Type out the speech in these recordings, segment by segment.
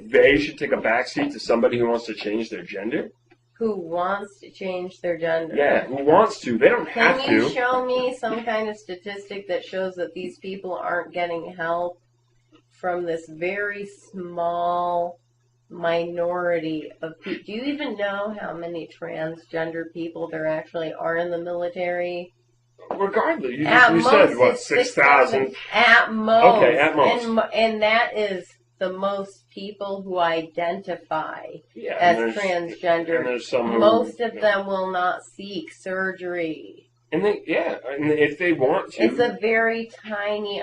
they should take a backseat to somebody who wants to change their gender? Who wants to change their gender? Yeah, who wants to? They don't have to. Can you show me some kind of statistic that shows that these people aren't getting help from this very small minority of people? Do you even know how many transgender people there actually are in the military? Regardless, you said, what, 6,000? At most. Okay, at most. And that is the most people who identify as transgender. And there's some most of them will not seek surgery. And if they want to. It's a very tiny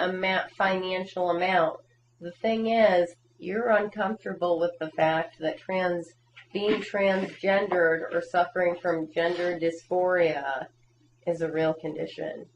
financial amount. The thing is, you're uncomfortable with the fact that being transgendered or suffering from gender dysphoria is a real condition.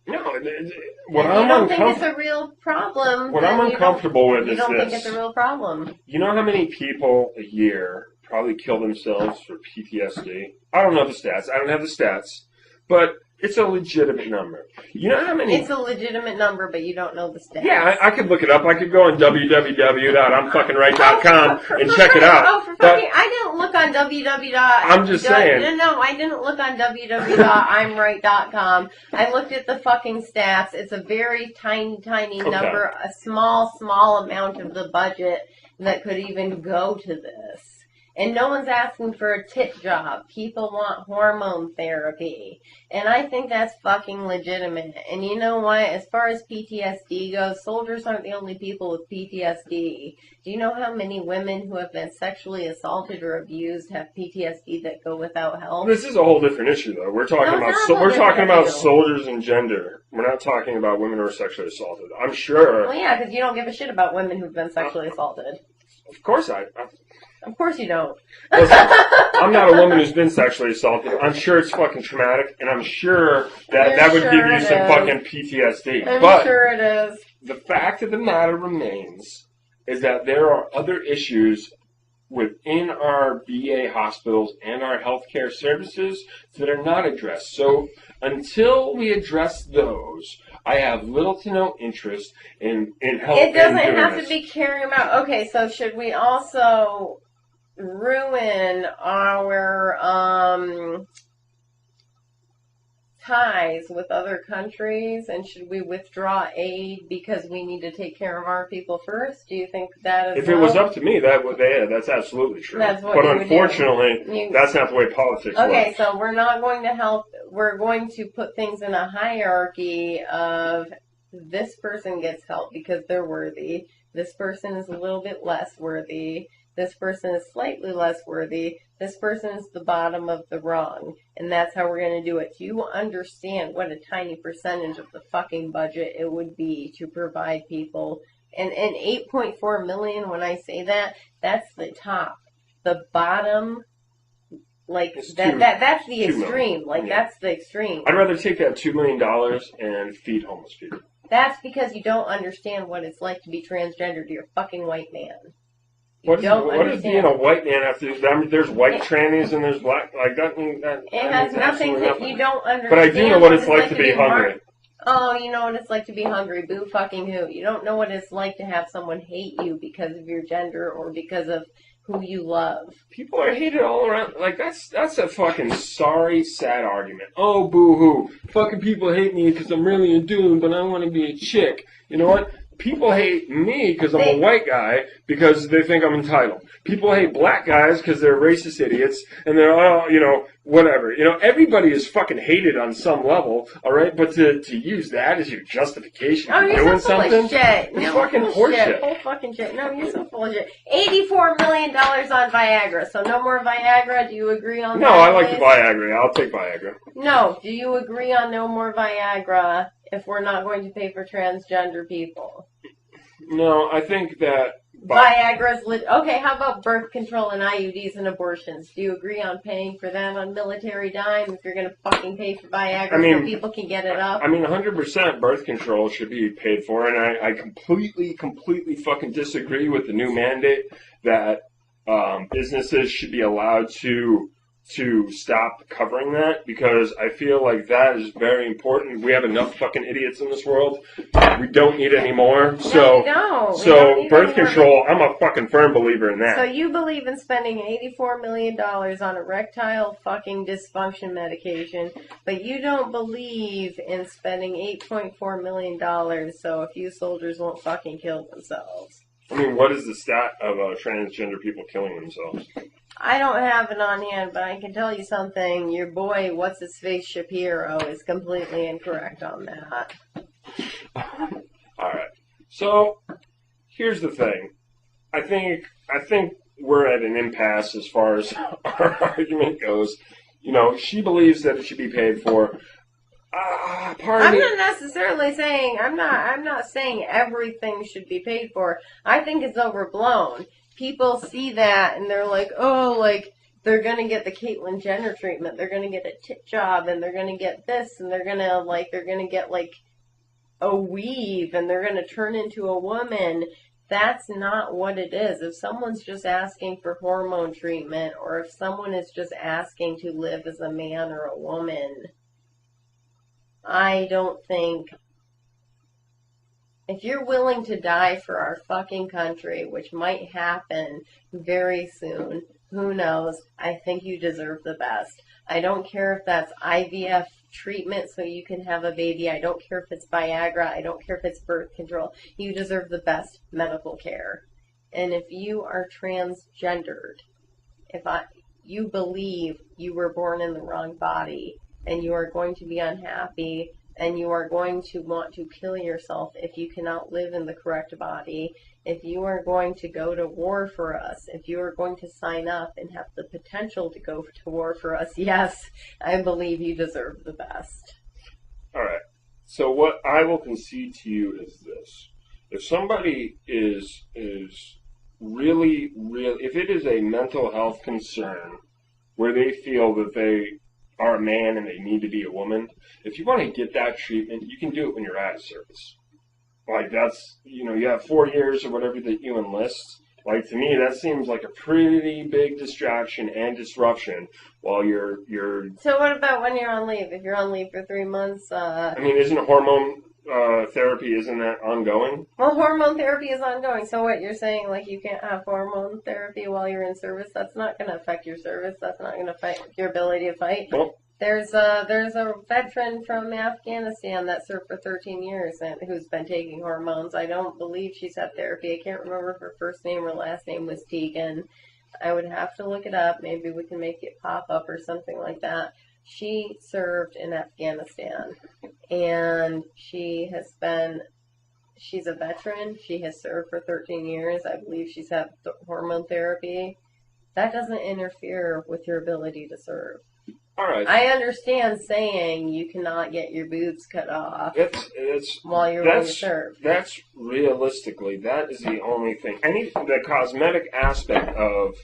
No, you don't think it's a real problem. What I'm uncomfortable with is this. You don't think it's a real problem. You know how many people a year probably kill themselves for PTSD? I don't know the stats. I don't have the stats. But it's a legitimate number. You know how many... It's a legitimate number, but you don't know the stats. Yeah, I could look it up. I could go on www.imfuckinright.com and check it out. Oh, I didn't look on www. I'm just saying. No, I didn't look on www.imright.com. I looked at the fucking stats. It's a very tiny number, a small amount of the budget that could even go to this. And no one's asking for a tit job. People want hormone therapy. And I think that's fucking legitimate. And you know what? As far as PTSD goes, soldiers aren't the only people with PTSD. Do you know how many women who have been sexually assaulted or abused have PTSD that go without help? This is a whole different issue, though. We're talking about soldiers and gender. We're not talking about women who are sexually assaulted. I'm sure. Well, yeah, because you don't give a shit about women who've been sexually assaulted. Of course Of course you don't. Listen, I'm not a woman who's been sexually assaulted. I'm sure it's fucking traumatic, and I'm sure that would give you some fucking PTSD. I'm sure it is. The fact of the matter remains is that there are other issues within our VA hospitals and our healthcare services that are not addressed. So until we address those, I have little to no interest in helping. It doesn't have to be carrying them out. Okay, so should we also ruin our ties with other countries, and should we withdraw aid because we need to take care of our people first? Do you think that is? If it was up to me, that's absolutely true. That's what but unfortunately, that's not the way politics works. Okay, so we're not going to help. We're going to put things in a hierarchy of this person gets help because they're worthy. This person is a little bit less worthy. This person is slightly less worthy. This person is the bottom of the rung. And that's how we're going to do it. Do you understand what a tiny percentage of the fucking budget it would be to provide people? And 8.4 million, when I say that, that's the top. The bottom, like, that's the extreme. Like, that's the extreme. I'd rather take that $2 million and feed homeless people. That's because you don't understand what it's like to be transgender to your fucking white man. What does being a white man have to do? I mean, there's white trannies and there's black, like that. It has nothing that you don't understand. But I do know what it's like to be hungry. Oh, you know what it's like to be hungry. Boo fucking who. You don't know what it's like to have someone hate you because of your gender or because of who you love. People are hated all around. Like, that's a fucking sorry, sad argument. Oh, boo-hoo. Fucking people hate me because I'm really a dude, but I want to be a chick. You know what? People hate me because I'm a white guy because they think I'm entitled. People hate black guys because they're racist idiots and they're all, whatever. Everybody is fucking hated on some level, all right? But to use that as your justification for doing something, full of shit. It's fucking horseshit. Full fucking shit. No, you're so full of shit. $84 million on Viagra, so no more Viagra. Do you agree on that? No, I like the Viagra. I'll take Viagra. No, do you agree on no more Viagra if we're not going to pay for transgender people? No, I think that Viagra's okay, how about birth control and IUDs and abortions? Do you agree on paying for them on military dime if you're going to fucking pay for Viagra so people can get it up? 100% birth control should be paid for, and I completely fucking disagree with the new mandate that businesses should be allowed to to stop covering that, because I feel like that is very important. We have enough fucking idiots in this world. We don't need any more. So, birth control, I'm a fucking firm believer in that. So you believe in spending $84 million on erectile fucking dysfunction medication, but you don't believe in spending $8.4 million so a few soldiers won't fucking kill themselves. I mean, what is the stat of transgender people killing themselves? I don't have it on hand, but I can tell you something. Your boy, what's-his-face Shapiro, is completely incorrect on that. Alright. So, here's the thing. I think we're at an impasse as far as our argument goes. You know, she believes that it should be paid for. I'm not necessarily saying, I'm not saying everything should be paid for. I think it's overblown. People see that and they're like, oh, like, they're going to get the Caitlyn Jenner treatment. They're going to get a tit job and they're going to get this and they're going to get like a weave and they're going to turn into a woman. That's not what it is. If someone's just asking for hormone treatment or if someone is just asking to live as a man or a woman, I don't think, if you're willing to die for our fucking country, which might happen very soon, who knows, I think you deserve the best. I don't care if that's IVF treatment so you can have a baby. I don't care if it's Viagra. I don't care if it's birth control. You deserve the best medical care. And if you are transgendered, you believe you were born in the wrong body, and you are going to be unhappy, and you are going to want to kill yourself if you cannot live in the correct body, if you are going to go to war for us, if you are going to sign up and have the potential to go to war for us, yes, I believe you deserve the best. All right. So what I will concede to you is this. If somebody is really, if it is a mental health concern where they feel that they are a man and they need to be a woman, if you want to get that treatment, you can do it when you're out of service. Like, that's, you have 4 years or whatever that you enlist. Like, to me, that seems like a pretty big distraction and disruption while you're... So what about when you're on leave? If you're on leave for 3 months, I mean, isn't hormone therapy, isn't that ongoing? Well, hormone therapy is ongoing. So what, you're saying, like, you can't have hormone therapy while you're in service? That's not going to affect your service. That's not going to affect your ability to fight. Well, there's a veteran from Afghanistan that served for 13 years and who's been taking hormones. I don't believe she's had therapy. I can't remember if her first name or last name was Tegan. I would have to look it up. Maybe we can make it pop up or something like that. She served in Afghanistan, and she's a veteran. She has served for 13 years. I believe she's had hormone therapy. That doesn't interfere with your ability to serve. All right. I understand saying you cannot get your boobs cut off while you're willing to serve. That's realistically, that is the only thing. The cosmetic aspect of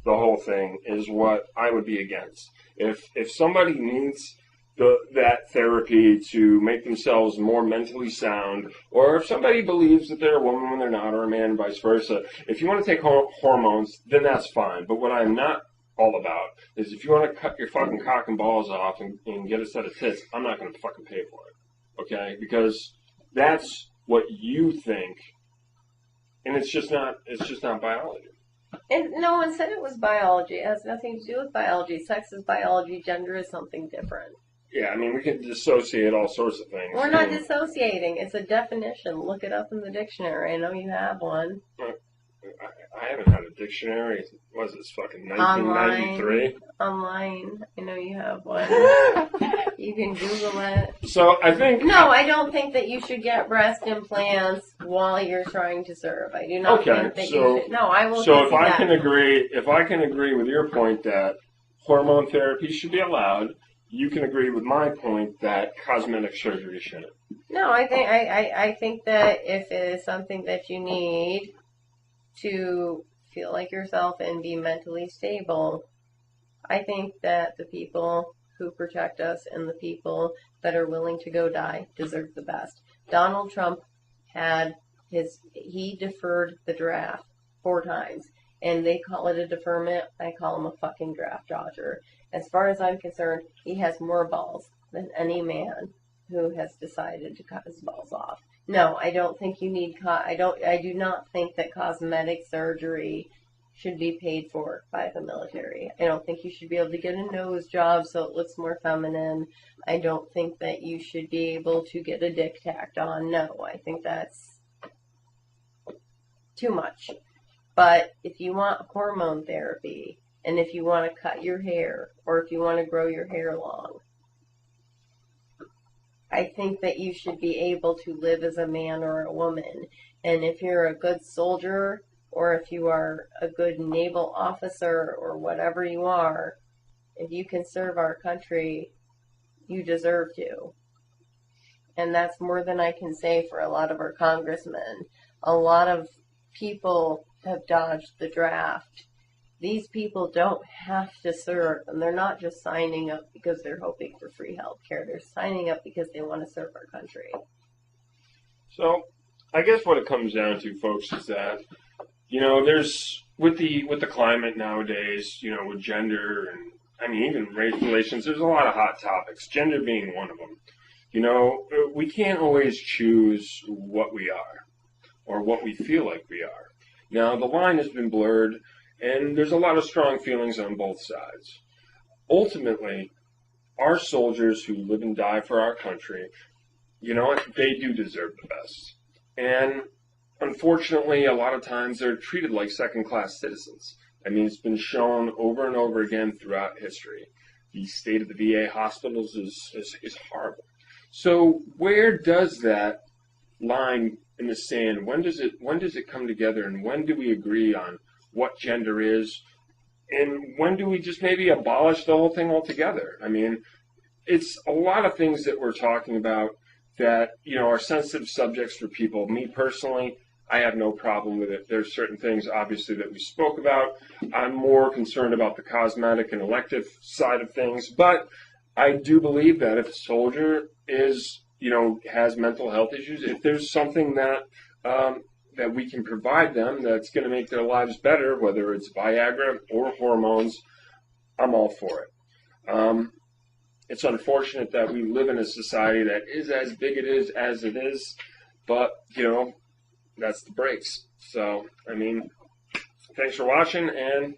the whole thing is what I would be against. If somebody needs that therapy to make themselves more mentally sound, or if somebody believes that they're a woman when they're not, or a man, and vice versa, if you want to take hormones, then that's fine. But what I'm not all about is if you want to cut your fucking cock and balls off and get a set of tits, I'm not going to fucking pay for it. Okay? Because that's what you think, and it's just not biology. And no one said it was biology. It has nothing to do with biology. Sex is biology. Gender is something different. Yeah, I mean, we can dissociate all sorts of things. We're not dissociating. It's a definition. Look it up in the dictionary. I know you have one. I haven't had a dictionary. What is this, fucking 1993? Online. I know you have one. You can Google it. So I think... No, I don't think that you should get breast implants while you're trying to serve. I do not think that you should. No, I will. So if I can agree with your point that hormone therapy should be allowed, you can agree with my point that cosmetic surgery shouldn't. No, I think that if it is something that you need to feel like yourself and be mentally stable, I think that the people who protect us and the people that are willing to go die deserve the best. Donald Trump he deferred the draft 4 times. and they call it a deferment, I call him a fucking draft dodger. As far as I'm concerned, he has more balls than any man who has decided to cut his balls off. No, I don't think you need. I do not think that cosmetic surgery should be paid for by the military. I don't think you should be able to get a nose job so it looks more feminine. I don't think that you should be able to get a dick tacked on. No, I think that's too much. But if you want hormone therapy, and if you want to cut your hair, or if you want to grow your hair long, I think that you should be able to live as a man or a woman. And if you're a good soldier, or if you are a good naval officer, or whatever you are, if you can serve our country, you deserve to. And that's more than I can say for a lot of our congressmen. A lot of people have dodged the draft. These people don't have to serve, and they're not just signing up because they're hoping for free health care. They're signing up because they want to serve our country. So, I guess what it comes down to, folks, is that, there's, with the climate nowadays, with gender and, even race relations, there's a lot of hot topics, gender being one of them. We can't always choose what we are or what we feel like we are. Now, the line has been blurred, and there's a lot of strong feelings on both sides. Ultimately, our soldiers who live and die for our country, they do deserve the best. And unfortunately, a lot of times they're treated like second-class citizens. It's been shown over and over again throughout history. The state of the VA hospitals is horrible. So where does that line in the sand, when does it come together, and when do we agree on what gender is, and when do we just maybe abolish the whole thing altogether? It's a lot of things that we're talking about that, are sensitive subjects for people. Me personally, I have no problem with it. There's certain things, obviously, that we spoke about. I'm more concerned about the cosmetic and elective side of things, but I do believe that if a soldier is, has mental health issues, if there's something that that we can provide them that's going to make their lives better, whether it's Viagra or hormones, I'm all for it. It's unfortunate that we live in a society that is as bigoted as it is, but, that's the breaks. So, thanks for watching, and